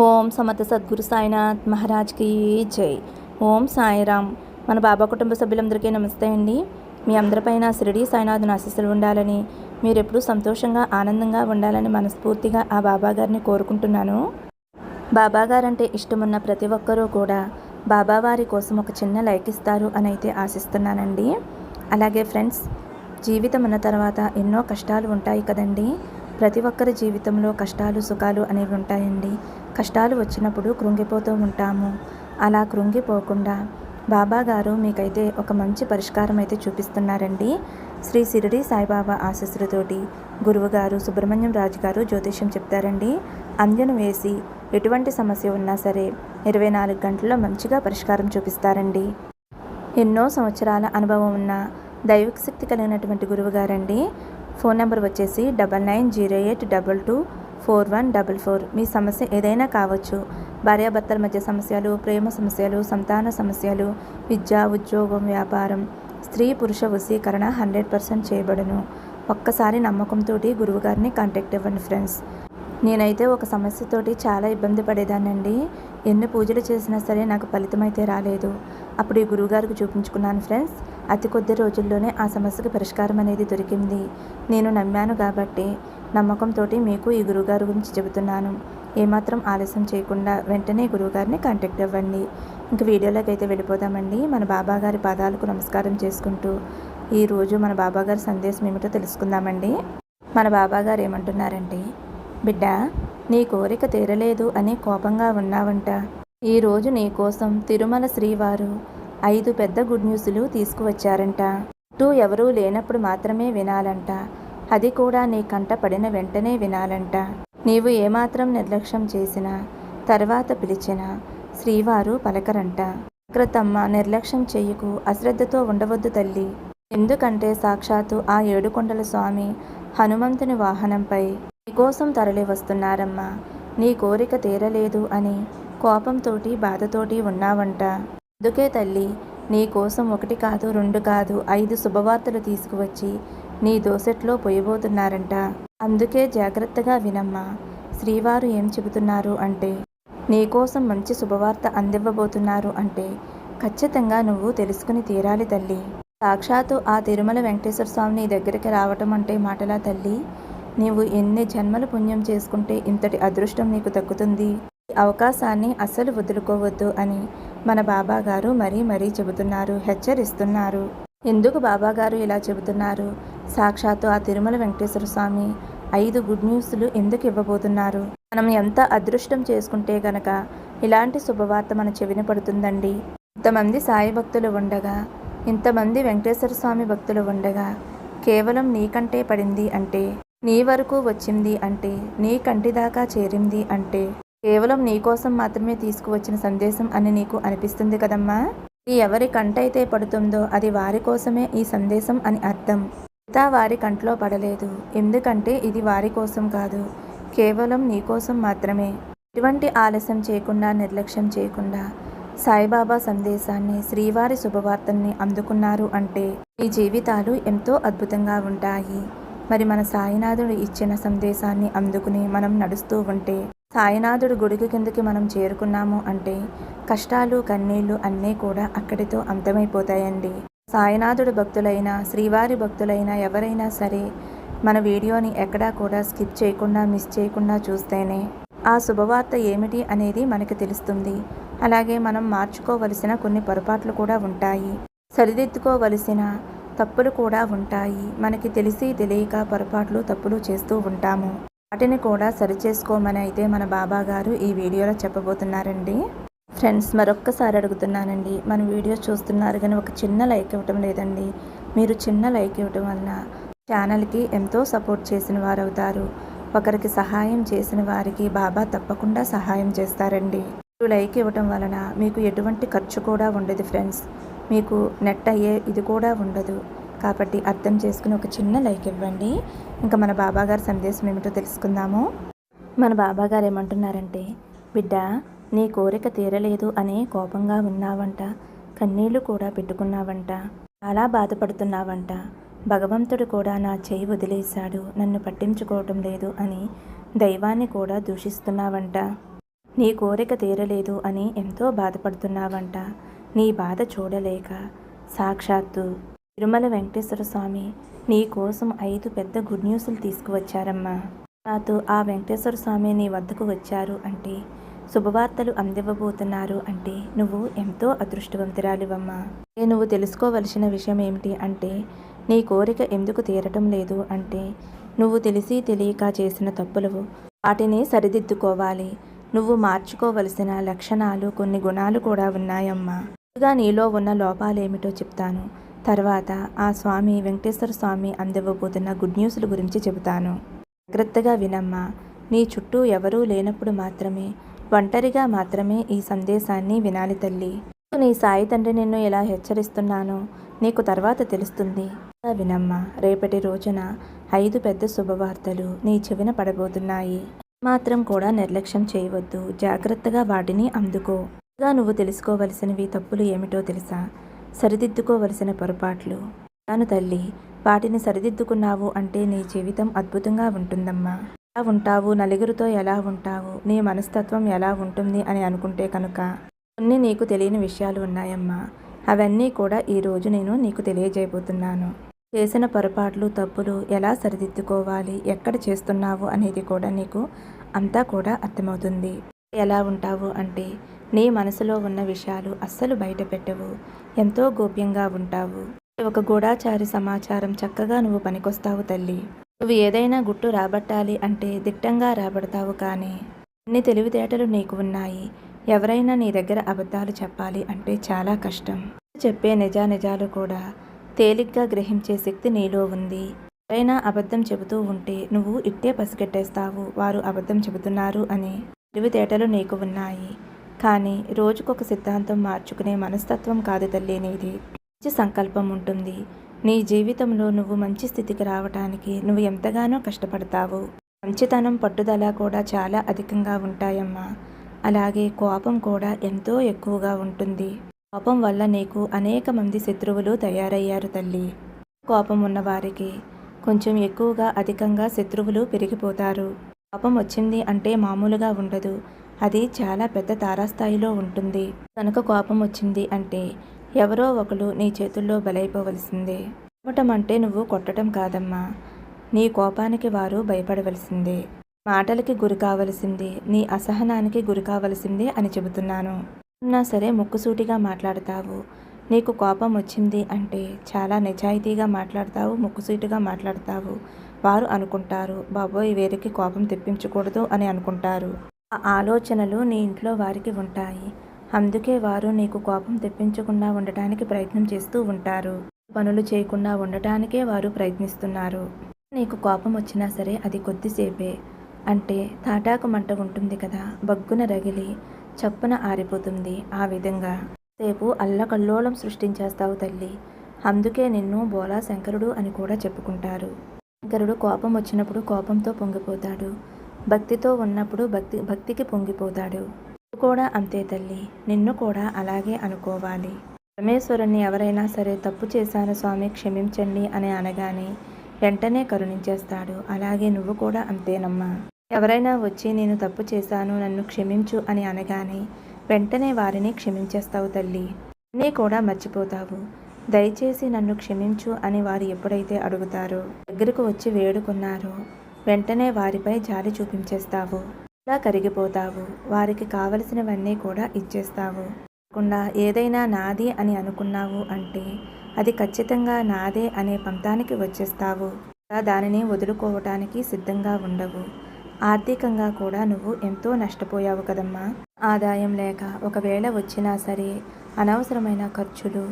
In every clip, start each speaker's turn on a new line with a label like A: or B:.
A: ఓం సమర్థ సద్గురు సాయినాథ్ మహారాజ్కి జై. ఓం సాయిరామ్. మన బాబా కుటుంబ సభ్యులందరికీ నమస్తే అండి. మీ అందరిపైన షిరిడి సాయినాథుని ఆశీస్సులు ఉండాలని, మీరు ఎప్పుడూ సంతోషంగా ఆనందంగా ఉండాలని మనస్ఫూర్తిగా ఆ బాబా గారిని కోరుకుంటున్నాను. బాబా గారంటే ఇష్టమున్న ప్రతి ఒక్కరూ కూడా బాబావారి కోసం ఒక చిన్న లైక్ ఇస్తారు అని అయితే ఆశిస్తున్నానండి. అలాగే ఫ్రెండ్స్, జీవితం ఉన్న తర్వాత ఎన్నో కష్టాలు ఉంటాయి కదండి. ప్రతి ఒక్కరి జీవితంలో కష్టాలు సుఖాలు అనేవి ఉంటాయండి. కష్టాలు వచ్చినప్పుడు కృంగిపోతూ ఉంటాము. అలా కృంగిపోకుండా బాబా గారు మీకైతే ఒక మంచి పరిష్కారం అయితే చూపిస్తున్నారండి. శ్రీ షిరిడి సాయిబాబా ఆశీస్సులతోటి గురువుగారు సుబ్రహ్మణ్యం రాజు గారు జ్యోతిష్యం చెప్తారండి. అంజను వేసి ఎటువంటి సమస్య ఉన్నా సరే 24 గంటల్లో మంచిగా పరిష్కారం చూపిస్తారండి. ఎన్నో సంవత్సరాల అనుభవం ఉన్న దైవిక శక్తి కలిగినటువంటి గురువుగారండి. ఫోన్ నెంబర్ వచ్చేసి 9908224144. మీ సమస్య ఏదైనా కావచ్చు. భార్యాభర్తల మధ్య సమస్యలు, ప్రేమ సమస్యలు, సంతాన సమస్యలు, విద్య, ఉద్యోగం, వ్యాపారం, స్త్రీ పురుష వశీకరణ 100% చేయబడును. ఒక్కసారి నమ్మకంతో గురువుగారిని కాంటాక్ట్ అవ్వండి ఫ్రెండ్స్. నేనైతే ఒక సమస్యతోటి చాలా ఇబ్బంది పడేదానండి. ఎన్ని పూజలు చేసినా సరే నాకు ఫలితం అయితే రాలేదు. అప్పుడు ఈ గురువుగారికి చూపించుకున్నాను ఫ్రెండ్స్. అతి కొద్ది రోజుల్లోనే ఆ సమస్యకు పరిష్కారం అనేది దొరికింది. నేను నమ్మాను కాబట్టి నమ్మకంతో మీకు ఈ గురువుగారి గురించి చెబుతున్నాను. ఏమాత్రం ఆలస్యం చేయకుండా వెంటనే గురువుగారిని కాంటాక్ట్ అవ్వండి. ఇంక వీడియోలోకి అయితే వెళ్ళిపోదామండి. మన బాబాగారి పాదాలకు నమస్కారం చేసుకుంటూ ఈరోజు మన బాబాగారి సందేశం ఏమిటో తెలుసుకుందామండి. మన బాబాగారు ఏమంటున్నారంటే, బిడ్డ, నీ కోరిక తీరలేదు అని కోపంగా ఉన్నావంట. ఈరోజు నీ కోసం తిరుమల శ్రీవారు 5 పెద్ద గుడ్ న్యూస్లు తీసుకువచ్చారంట. చుట్టూ ఎవరూ లేనప్పుడు మాత్రమే వినాలంట. అది కూడా నీ కంట పడిన వెంటనే వినాలంట. నీవు ఏమాత్రం నిర్లక్ష్యం చేసినా, తర్వాత పిలిచినా శ్రీవారు పలకరంట. జాగ్రత్తమ్మ, నిర్లక్ష్యం చెయ్యకు, అశ్రద్ధతో ఉండవద్దు తల్లి. ఎందుకంటే సాక్షాత్తు ఆ 7 కొండల స్వామి హనుమంతుని వాహనంపై నీకోసం తరలి వస్తున్నారమ్మా. నీ కోరిక తీరలేదు అని కోపంతోటి బాధతోటి ఉన్నావంట. అందుకే తల్లి, నీ కోసం 1 కాదు 2 కాదు 5 శుభవార్తలు తీసుకువచ్చి నీ దోసెట్లో పొయ్యబోతున్నారంట. అందుకే జాగ్రత్తగా వినమ్మా. శ్రీవారు ఏం చెబుతున్నారు అంటే, నీకోసం మంచి శుభవార్త అందివ్వబోతున్నారు అంటే ఖచ్చితంగా నువ్వు తెలుసుకుని తీరాలి తల్లి. సాక్షాత్తు ఆ తిరుమల వెంకటేశ్వర స్వామి నీ దగ్గరికి రావటం అంటే మాటలా తల్లి? నీవు ఎన్ని జన్మలు పుణ్యం చేసుకుంటే ఇంతటి అదృష్టం నీకు దక్కుతుంది. ఈ అవకాశాన్ని అస్సలు వదులుకోవద్దు అని మన బాబా గారు మరీ చెబుతున్నారు, హెచ్చరిస్తున్నారు. ఎందుకు బాబా గారు ఇలా చెబుతున్నారు? సాక్షాత్తు ఆ తిరుమల వెంకటేశ్వర స్వామి 5 గుడ్ న్యూస్లు ఎందుకు ఇవ్వబోతున్నారు? మనం ఎంత అదృష్టం చేసుకుంటే గనక ఇలాంటి శుభవార్త మన చెవిన పడుతుందండి. ఇంతమంది సాయి భక్తులు ఉండగా, ఇంతమంది వెంకటేశ్వర స్వామి భక్తులు ఉండగా కేవలం నీకంటే పడింది అంటే, నీ వరకు వచ్చింది అంటే, నీ కంటి దాకా చేరింది అంటే కేవలం నీ కోసం మాత్రమే తీసుకువచ్చిన సందేశం అని నీకు అనిపిస్తుంది కదమ్మా. ఇది ఎవరి కంటైతే పడుతుందో అది వారి కోసమే ఈ సందేశం అని అర్థం. మిగతా వారి కంట్లో పడలేదు. ఎందుకంటే ఇది వారి కోసం కాదు, కేవలం నీ కోసం మాత్రమే. ఎటువంటి ఆలస్యం చేయకుండా, నిర్లక్ష్యం చేయకుండా సాయిబాబా సందేశాన్ని, శ్రీవారి శుభవార్తల్ని అందుకున్నారు అంటే మీ జీవితాలు ఎంతో అద్భుతంగా ఉంటాయి. మరి మన సాయినాథుడు ఇచ్చిన సందేశాన్ని అందుకుని మనం నడుస్తూ ఉంటే, సాయినాథుడు గుడికి కిందకి మనం చేరుకున్నాము అంటే కష్టాలు కన్నీళ్లు అన్నీ కూడా అక్కడితో అంతమైపోతాయండి. సాయినాథుడు భక్తులైనా, శ్రీవారి భక్తులైనా ఎవరైనా సరే మన వీడియోని ఎక్కడా కూడా స్కిప్ చేయకుండా, మిస్ చేయకుండా చూస్తేనే ఆ శుభవార్త ఏమిటి అనేది మనకి తెలుస్తుంది. అలాగే మనం మార్చుకోవలసిన కొన్ని పొరపాట్లు కూడా ఉంటాయి, సరిదిద్దుకోవలసిన తప్పులు కూడా ఉంటాయి. మనకి తెలిసి తెలియక పొరపాట్లు తప్పులు చేస్తూ ఉంటాము. వాటిని కూడా సరిచేసుకోమని అయితే మన బాబా గారు ఈ వీడియోలో చెప్పబోతున్నారండి. ఫ్రెండ్స్, మరొక్కసారి అడుగుతున్నానండి, మన వీడియో చూస్తున్నారు కానీ ఒక చిన్న లైక్ ఇవ్వటం లేదండి. మీరు చిన్న లైక్ ఇవ్వటం వలన ఛానల్కి ఎంతో సపోర్ట్ చేసిన వారు అవుతారు. ఒకరికి సహాయం చేసిన వారికి బాబా తప్పకుండా సహాయం చేస్తారండి. మీరు లైక్ ఇవ్వటం వలన మీకు ఎటువంటి ఖర్చు కూడా ఉండదు ఫ్రెండ్స్. మీకు నెట్ అయ్యే ఇది కూడా ఉండదు. కాబట్టి అర్థం చేసుకుని ఒక చిన్న లైక్ ఇవ్వండి. ఇంకా మన బాబాగారి సందేశం ఏమిటో తెలుసుకుందాము. మన బాబాగారు ఏమంటున్నారంటే, బిడ్డ, నీ కోరిక తీరలేదు అని కోపంగా ఉన్నావంట. కన్నీళ్లు కూడా పెట్టుకున్నావంట. చాలా బాధపడుతున్నావంట. భగవంతుడు కూడా నా చేయి వదిలేశాడు, నన్ను పట్టించుకోవటం లేదు అని దైవాన్ని కూడా దూషిస్తున్నావంట. నీ కోరిక తీరలేదు అని ఎంతో బాధపడుతున్నావంట. నీ బాధ చూడలేక సాక్షాత్తు తిరుమల వెంకటేశ్వర స్వామి నీ కోసం 5 పెద్ద గుడ్ న్యూస్లు తీసుకువచ్చారమ్మా. నాతో ఆ వెంకటేశ్వర స్వామి నీ వద్దకు వచ్చారు అంటే, శుభవార్తలు అందివ్వబోతున్నారు అంటే నువ్వు ఎంతో అదృష్టవంతురాలివమ్మా. నువ్వు తెలుసుకోవలసిన విషయం ఏమిటి అంటే, నీ కోరిక ఎందుకు తీరటం లేదు అంటే, నువ్వు తెలిసి తెలియక చేసిన తప్పులు వాటిని సరిదిద్దుకోవాలి. నువ్వు మార్చుకోవలసిన లక్షణాలు, కొన్ని గుణాలు కూడా ఉన్నాయమ్మా. ముందుగా నీలో ఉన్న లోపాలేమిటో చెప్తాను. తర్వాత ఆ స్వామి వెంకటేశ్వర స్వామి అందివ్వబోతున్న గుడ్ న్యూస్ల గురించి చెబుతాను. జాగ్రత్తగా వినమ్మా. నీ చుట్టూ ఎవరూ లేనప్పుడు మాత్రమే, ఒంటరిగా మాత్రమే ఈ సందేశాన్ని వినాలి తల్లి. నీ సాయి తండ్రి నిన్ను ఎలా హెచ్చరిస్తున్నానో నీకు తర్వాత తెలుస్తుంది. వినమ్మా. రేపటి రోజున 5 పెద్ద శుభవార్తలు నీ చెవిన పడబోతున్నాయి. మాత్రం కూడా నిర్లక్ష్యం చేయవద్దు. జాగ్రత్తగా వాటిని అందుకో. నువ్వు తెలుసుకోవలసినవి తప్పులు ఏమిటో తెలుసా? సరిదిద్దుకోవలసిన పొరపాట్లు. తాను తల్లి, వాటిని సరిదిద్దుకున్నావు అంటే నీ జీవితం అద్భుతంగా ఉంటుందమ్మా. ఎలా ఉంటావు, నలుగురితో ఎలా ఉంటావు, నీ మనస్తత్వం ఎలా ఉంటుంది అని అనుకుంటే కనుక కొన్ని నీకు తెలియని విషయాలు ఉన్నాయమ్మా. అవన్నీ కూడా ఈరోజు నేను నీకు తెలియజేయబోతున్నాను. చేసిన పొరపాట్లు, తప్పులు ఎలా సరిదిద్దుకోవాలి, ఎక్కడ చేస్తున్నావు అనేది కూడా నీకు అంతా కూడా అర్థమవుతుంది. ఎలా ఉంటావు అంటే, నీ మనసులో ఉన్న విషయాలు అస్సలు బయట పెట్టవు. ఎంతో గోప్యంగా ఉంటావు. ఒక గూఢాచారి సమాచారం చక్కగా నువ్వు పనికొస్తావు తల్లి. నువ్వు ఏదైనా గుట్టు రాబట్టాలి అంటే దిట్టంగా రాబడతావు. కానీ అన్ని తెలివితేటలు నీకు ఉన్నాయి. ఎవరైనా నీ దగ్గర అబద్ధాలు చెప్పాలి అంటే చాలా కష్టం. చెప్పే నిజానిజాలు కూడా తేలిగ్గా గ్రహించే శక్తి నీలో ఉంది. ఎవరైనా అబద్ధం చెబుతూ ఉంటే నువ్వు ఇట్టే పసిగట్టేస్తావు వారు అబద్ధం చెబుతున్నారు అని. తెలివితేటలు నీకు ఉన్నాయి. కానీ రోజుకొక సిద్ధాంతం మార్చుకునే మనస్తత్వం కాదు తల్లి నీది. మంచి సంకల్పం ఉంటుంది. నీ జీవితంలో నువ్వు మంచి స్థితికి రావటానికి నువ్వు ఎంతగానో కష్టపడతావు. మంచితనం, పట్టుదల కూడా చాలా అధికంగా ఉంటాయమ్మా. అలాగే కోపం కూడా ఎంతో ఎక్కువగా ఉంటుంది. కోపం వల్ల నీకు అనేక మంది శత్రువులు తయారయ్యారు తల్లి. కోపం ఉన్నవారికి కొంచెం ఎక్కువగా అధికంగా శత్రువులు పెరిగిపోతారు. కోపం వచ్చింది అంటే మామూలుగా ఉండదు. అది చాలా పెద్ద తారాస్థాయిలో ఉంటుంది. కనుక కోపం వచ్చింది అంటే ఎవరో ఒకరు నీ చేతుల్లో బలైపోవలసిందే. కొట్టడం అంటే నువ్వు కొట్టడం కాదమ్మా. నీ కోపానికి వారు భయపడవలసిందే. మాటలకి గురి కావలసిందే. నీ అసహనానికి గురి కావలసిందే అని చెబుతున్నాను. ఉన్నా సరే ముక్కుసూటిగా మాట్లాడతావు. నీకు కోపం వచ్చింది అంటే చాలా నిజాయితీగా మాట్లాడతావు, ముక్కుసూటిగా మాట్లాడతావు. వారు అనుకుంటారు, బాబోయ్ వీరికి కోపం తెప్పించకూడదు అని అనుకుంటారు. ఆ ఆలోచనలు నీ ఇంట్లో వారికి ఉంటాయి. అందుకే వారు నీకు కోపం తెప్పించకుండా ఉండటానికి ప్రయత్నం చేస్తూ ఉంటారు. పనులు చేయకుండా ఉండటానికే వారు ప్రయత్నిస్తున్నారు. నీకు కోపం వచ్చినా సరే అది కొద్దిసేపే. అంటే తాటాకు మంట ఉంటుంది కదా, బగ్గున రగిలి చప్పున ఆరిపోతుంది. ఆ విధంగా సేపు అల్లకల్లోలం సృష్టించేస్తావు తల్లి. అందుకే నిన్ను బోలా శంకరుడు అని కూడా చెప్పుకుంటారు. శంకరుడు కోపం వచ్చినప్పుడు కోపంతో పొంగిపోతాడు. భక్తితో ఉన్నప్పుడు భక్తికి పొంగిపోతాడు. కూడా అంతే తల్లి. నిన్ను కూడా అలాగే అనుకోవాలి. పరమేశ్వరుణ్ణి ఎవరైనా సరే తప్పు చేశాను స్వామి క్షమించండి అని అనగానే వెంటనే కరుణించేస్తాడు. అలాగే నువ్వు కూడా అంతేనమ్మా. ఎవరైనా వచ్చి నేను తప్పు చేశాను నన్ను క్షమించు అని అనగానే వెంటనే వారిని క్షమించేస్తావు తల్లి. నీ కూడా మర్చిపోతావు. దయచేసి నన్ను క్షమించు అని వారు ఎప్పుడైతే అడుగుతారో, దగ్గరకు వచ్చి వేడుకున్నారో వెంటనే వారిపై జాలి చూపించేస్తావు. ఇలా కరిగిపోతావు. వారికి కావలసినవన్నీ కూడా ఇచ్చేస్తావు. కాకుండా ఏదైనా నాది అని అనుకున్నావు అంటే అది ఖచ్చితంగా నాదే అనే పంతానికి వచ్చేస్తావు. దానిని వదులుకోవటానికి సిద్ధంగా ఉండవు. ఆర్థికంగా కూడా నువ్వు ఎంతో నష్టపోయావు కదమ్మా. ఆదాయం లేక ఒకవేళ వచ్చినా సరే అనవసరమైన ఖర్చులు,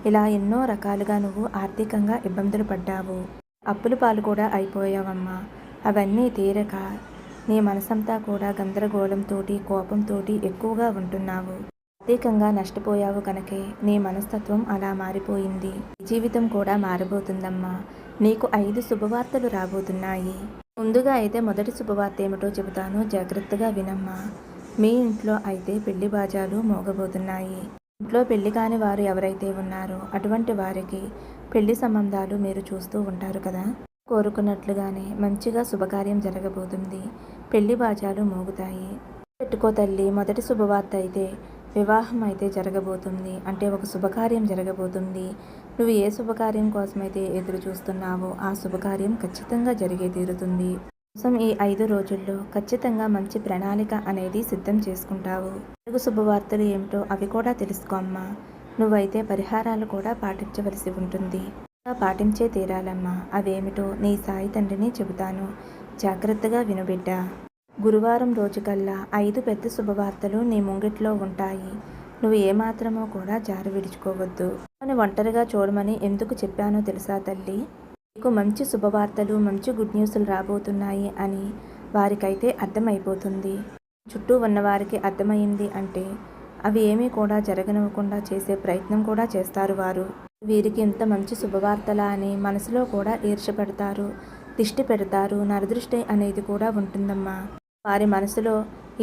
A: ఇలా ఎన్నో రకాలుగా నువ్వు ఆర్థికంగా ఇబ్బందులు పడ్డావు. అప్పుల పాలు కూడా అయిపోయావమ్మా. అవన్నీ తీరక నీ మనసంతా కూడా గందరగోళంతో, కోపంతో ఎక్కువగా ఉంటున్నావు. ఆర్థికంగా నష్టపోయావు కనుకే నీ మనస్తత్వం అలా మారిపోయింది. జీవితం కూడా మారబోతుందమ్మా. నీకు 5 శుభవార్తలు రాబోతున్నాయి. ముందుగా అయితే మొదటి శుభవార్త ఏమిటో చెబుతాను, జాగ్రత్తగా వినమ్మా. మీ ఇంట్లో అయితే పెళ్లి బాజాలు మోగబోతున్నాయి. ఇంట్లో పెళ్లి కాని వారు ఎవరైతే ఉన్నారో అటువంటి వారికి పెళ్లి సంబంధాలు మీరు చూస్తూ ఉంటారు కదా. కోరుకున్నట్లుగానే మంచిగా శుభకార్యం జరగబోతుంది. పెళ్లి బాజాలు మోగుతాయి. పెట్టుకో తల్లి. మొదటి శుభవార్త అయితే వివాహం అయితే జరగబోతుంది. అంటే ఒక శుభకార్యం జరగబోతుంది. నువ్వు ఏ శుభకార్యం కోసమైతే ఎదురు చూస్తున్నావో ఆ శుభకార్యం ఖచ్చితంగా జరిగే తీరుతుంది. కోసం ఈ 5 రోజుల్లో ఖచ్చితంగా మంచి ప్రణాళిక అనేది సిద్ధం చేసుకుంటావు. తెలుగు శుభవార్తలు ఏమిటో అవి కూడా తెలుసుకో అమ్మా. నువ్వైతే పరిహారాలు కూడా పాటించవలసి ఉంటుంది. పాటించే తీరాలమ్మా. అవేమిటో నీ సాయి తండ్రిని చెబుతాను. జాగ్రత్తగా వినుబిడ్డ. గురువారం రోజుకల్లా 5 పెద్ద శుభవార్తలు నీ ముంగిట్లో ఉంటాయి. నువ్వు ఏమాత్రమో కూడా జారి విడుచుకోవద్దు. అని ఒంటరిగా చూడమని ఎందుకు చెప్పానో తెలుసా తల్లి? నీకు మంచి శుభవార్తలు, మంచి గుడ్ న్యూస్లు రాబోతున్నాయి అని వారికైతే అర్థమైపోతుంది. చుట్టూ ఉన్నవారికి అర్థమైంది అంటే అవి ఏమీ కూడా జరగనివ్వకుండా చేసే ప్రయత్నం కూడా చేస్తారు వారు. వీరికి ఇంత మంచి శుభవార్తలా అని మనసులో కూడా ఈర్ష్య పెడతారు, దిష్టి పెడతారు. నరదృష్టి అనేది కూడా ఉంటుందమ్మా. వారి మనసులో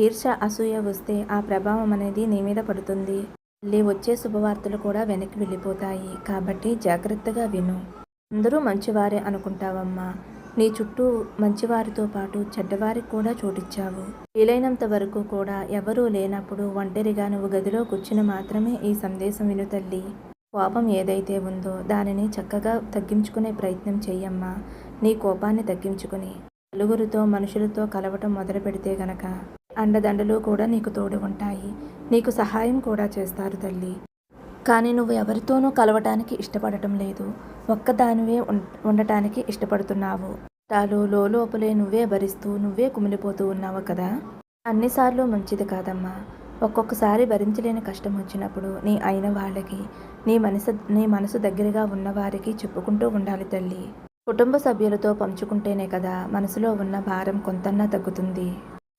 A: ఈర్ష్య, అసూయ వస్తే ఆ ప్రభావం అనేది నీ మీద పడుతుంది. మళ్ళీ వచ్చే శుభవార్తలు కూడా వెనక్కి వెళ్ళిపోతాయి. కాబట్టి జాగ్రత్తగా విను. అందరూ మంచివారే అనుకుంటావమ్మా. నీ చుట్టూ మంచివారితో పాటు చెడ్డవారికి కూడా చోటిచ్చావు. వీలైనంత వరకు కూడా ఎవరూ లేనప్పుడు ఒంటరిగా నువ్వు గదిలో కూర్చుని మాత్రమే ఈ సందేశం విను తల్లి. కోపం ఏదైతే ఉందో దానిని చక్కగా తగ్గించుకునే ప్రయత్నం చెయ్యమ్మా. నీ కోపాన్ని తగ్గించుకుని నలుగురితో, మనుషులతో కలవటం మొదలు పెడితే గనక అండదండలు కూడా నీకు తోడు ఉంటాయి. నీకు సహాయం కూడా చేస్తారు తల్లి. కానీ నువ్వు ఎవరితోనూ కలవటానికి ఇష్టపడటం లేదు. ఒక్కదానివే ఉండటానికి ఇష్టపడుతున్నావు. తాలు లోపలే నువ్వే భరిస్తూ నువ్వే కుమిలిపోతూ ఉన్నావు కదా. అన్నిసార్లు మంచిది కాదమ్మా. ఒక్కొక్కసారి భరించలేని కష్టం వచ్చినప్పుడు నీ అయిన వాళ్ళకి, నీ మనసు దగ్గరగా ఉన్నవారికి చెప్పుకుంటూ ఉండాలి తల్లి. కుటుంబ సభ్యులతో పంచుకుంటేనే కదా మనసులో ఉన్న భారం కొంతన్నా తగ్గుతుంది.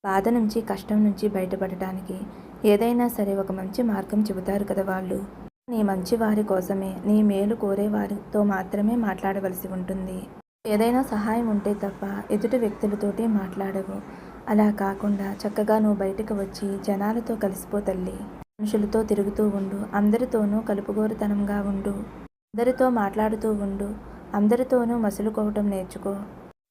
A: బాధ నుంచి, కష్టం నుంచి బయటపడటానికి ఏదైనా సరే ఒక మంచి మార్గం చెబుతారు కదా వాళ్ళు. నీ మంచి వారి కోసమే, నీ మేలు కోరే వారితో మాత్రమే మాట్లాడవలసి ఉంటుంది. ఏదైనా సహాయం ఉంటే తప్ప ఎదుటి వ్యక్తులతోటి మాట్లాడవు. అలా కాకుండా చక్కగా నువ్వు బయటకు వచ్చి జనాలతో కలిసిపో తల్లి. మనుషులతో తిరుగుతూ ఉండు. అందరితోనూ కలుపుగోరుతనంగా ఉండు. అందరితో మాట్లాడుతూ ఉండు. అందరితోనూ మసులుకోవటం నేర్చుకో.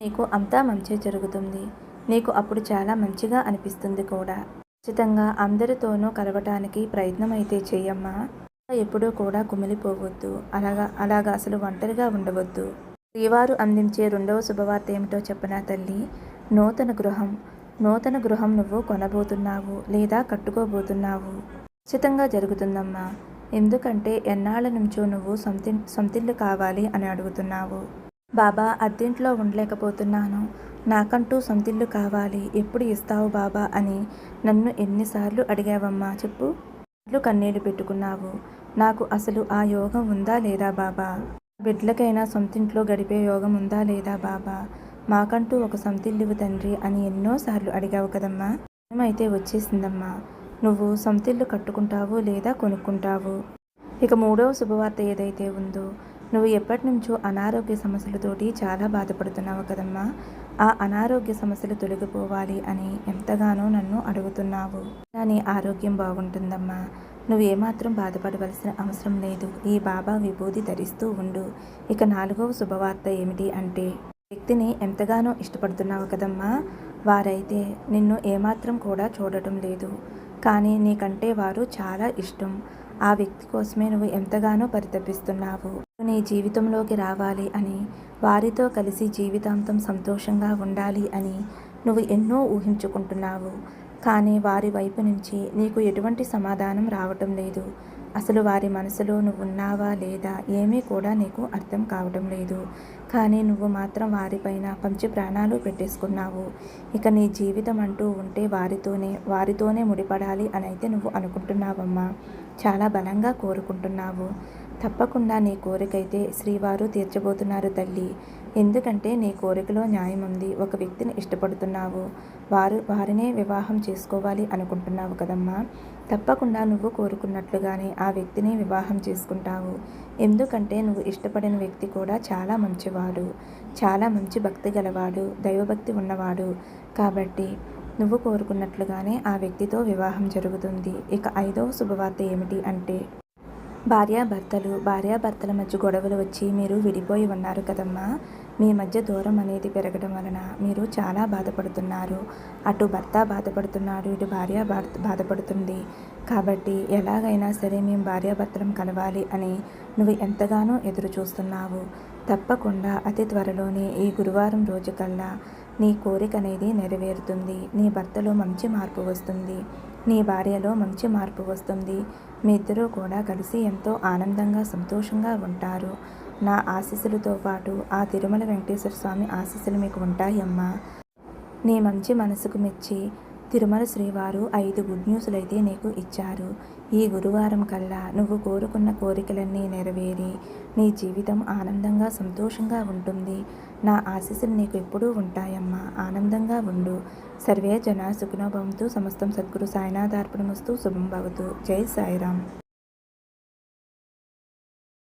A: నీకు అంతా మంచి జరుగుతుంది. నీకు అప్పుడు చాలా మంచిగా అనిపిస్తుంది కూడా. ఖచ్చితంగా అందరితోనూ కలవటానికి ప్రయత్నం అయితే చెయ్యమ్మా. ఎప్పుడూ కూడా కుమిలిపోవద్దు. అలాగా అసలు ఒంటరిగా ఉండవద్దు. శ్రీవారు అందించే 2వ శుభవార్త ఏమిటో చెప్పనా తల్లి? నూతన గృహం నువ్వు కొనబోతున్నావు లేదా కట్టుకోబోతున్నావు. ఖచ్చితంగా జరుగుతుందమ్మా. ఎందుకంటే ఎన్నాళ్ళ నుంచో నువ్వు సొంతిల్లు కావాలి అని అడుగుతున్నావు. బాబా, అద్దెంట్లో ఉండలేకపోతున్నాను, నాకంటూ సొంతిల్లు కావాలి, ఎప్పుడు ఇస్తావు బాబా అని నన్ను ఎన్నిసార్లు అడిగావమ్మా చెప్పు. కన్నీళ్లు పెట్టుకున్నావు. నాకు అసలు ఆ యోగం ఉందా లేదా బాబా? బిడ్డలకైనా సొంతింట్లో గడిపే యోగం ఉందా లేదా బాబా? మాకంటూ ఒక సొంతిల్లువు తండ్రి అని ఎన్నోసార్లు అడిగావు కదమ్మా. ఏమైతే వచ్చేసిందమ్మా. నువ్వు సొంతిల్లు కట్టుకుంటావు లేదా కొనుక్కుంటావు. ఇక 3వ శుభవార్త ఏదైతే ఉందో, నువ్వు ఎప్పటి నుంచో అనారోగ్య సమస్యలతోటి చాలా బాధపడుతున్నావు కదమ్మా. ఆ అనారోగ్య సమస్యలు తొలగిపోవాలి అని ఎంతగానో నన్ను అడుగుతున్నావు. నీ ఆరోగ్యం బాగుంటుందమ్మా. నువ్వు ఏమాత్రం బాధపడవలసిన అవసరం లేదు. ఈ బాబా విభూది ధరిస్తూ ఉండు. ఇక 4వ శుభవార్త ఏమిటి అంటే, వ్యక్తిని ఎంతగానో ఇష్టపడుతున్నావు కదమ్మా. వారైతే నిన్ను ఏమాత్రం కూడా చూడటం లేదు. కానీ నీకంటే వారు చాలా ఇష్టం. ఆ వ్యక్తి కోసమే నువ్వు ఎంతగానో పరితపిస్తున్నావు. నీ జీవితంలోకి రావాలి అని, వారితో కలిసి జీవితాంతం సంతోషంగా ఉండాలి అని నువ్వు ఎన్నో ఊహించుకుంటున్నావు. కానీ వారి వైపు నుంచి నీకు ఎటువంటి సమాధానం రావటం లేదు. అసలు వారి మనసులో నువ్వు ఉన్నావా లేదా ఏమీ కూడా నీకు అర్థం కావటం లేదు. కానీ నువ్వు మాత్రం వారిపైన పంచి ప్రాణాలు పెట్టేసుకున్నావు. ఇక నీ జీవితం అంటూ ఉంటే వారితోనే ముడిపడాలి అని అయితే నువ్వు అనుకుంటున్నావమ్మా. చాలా బలంగా కోరుకుంటున్నావు. తప్పకుండా నీ కోరికైతే శ్రీవారు తీర్చబోతున్నారు తల్లి. ఎందుకంటే నీ కోరికలో న్యాయం ఉంది. ఒక వ్యక్తిని ఇష్టపడుతున్నావు, వారినే వివాహం చేసుకోవాలి అనుకుంటున్నావు కదమ్మా. తప్పకుండా నువ్వు కోరుకున్నట్లుగానే ఆ వ్యక్తిని వివాహం చేసుకుంటావు. ఎందుకంటే నువ్వు ఇష్టపడిన వ్యక్తి కూడా చాలా మంచివాడు, చాలా మంచి భక్తి గలవాడు, దైవభక్తి ఉన్నవాడు. కాబట్టి నువ్వు కోరుకున్నట్లుగానే ఆ వ్యక్తితో వివాహం జరుగుతుంది. ఇక 5వ శుభవార్త ఏమిటి అంటే, భార్యాభర్తల మధ్య గొడవలు వచ్చి మీరు విడిపోయి ఉన్నారు కదమ్మా. మీ మధ్య దూరం అనేది పెరగడం వలన మీరు చాలా బాధపడుతున్నారు. అటు భర్త బాధపడుతున్నాడు, ఇటు భార్య బాధపడుతుంది. కాబట్టి ఎలాగైనా సరే మేము భార్యాభర్తలం కలవాలి అని నువ్వు ఎంతగానో ఎదురు చూస్తున్నావు. తప్పకుండా అతి త్వరలోనే ఈ గురువారం రోజుకల్లా నీ కోరిక అనేది నెరవేరుతుంది. నీ భర్తలో మంచి మార్పు వస్తుంది. నీ భార్యలో మంచి మార్పు వస్తుంది. మీ ఇద్దరూ కూడా కలిసి ఎంతో ఆనందంగా సంతోషంగా ఉంటారు. నా ఆశీస్సులతో పాటు ఆ తిరుమల వెంకటేశ్వర స్వామి ఆశీస్సులు మీకు ఉంటాయమ్మా. నీ మంచి మనసుకు మెచ్చి తిరుమల శ్రీవారు 5 గుడ్ న్యూస్లు అయితే నీకు ఇచ్చారు. ఈ గురువారం కల్లా నువ్వు కోరుకున్న కోరికలన్నీ నెరవేరి నీ జీవితం ఆనందంగా సంతోషంగా ఉంటుంది. నా ఆశీస్సులు నీకు ఎప్పుడూ ఉంటాయమ్మా. ఆనందంగా ఉండు. సర్వే జనా సుఖినో భవంతు. సమస్తం సద్గురు సాయినాథార్పణమస్తు. శుభం భవతు. జై సాయిరామ్.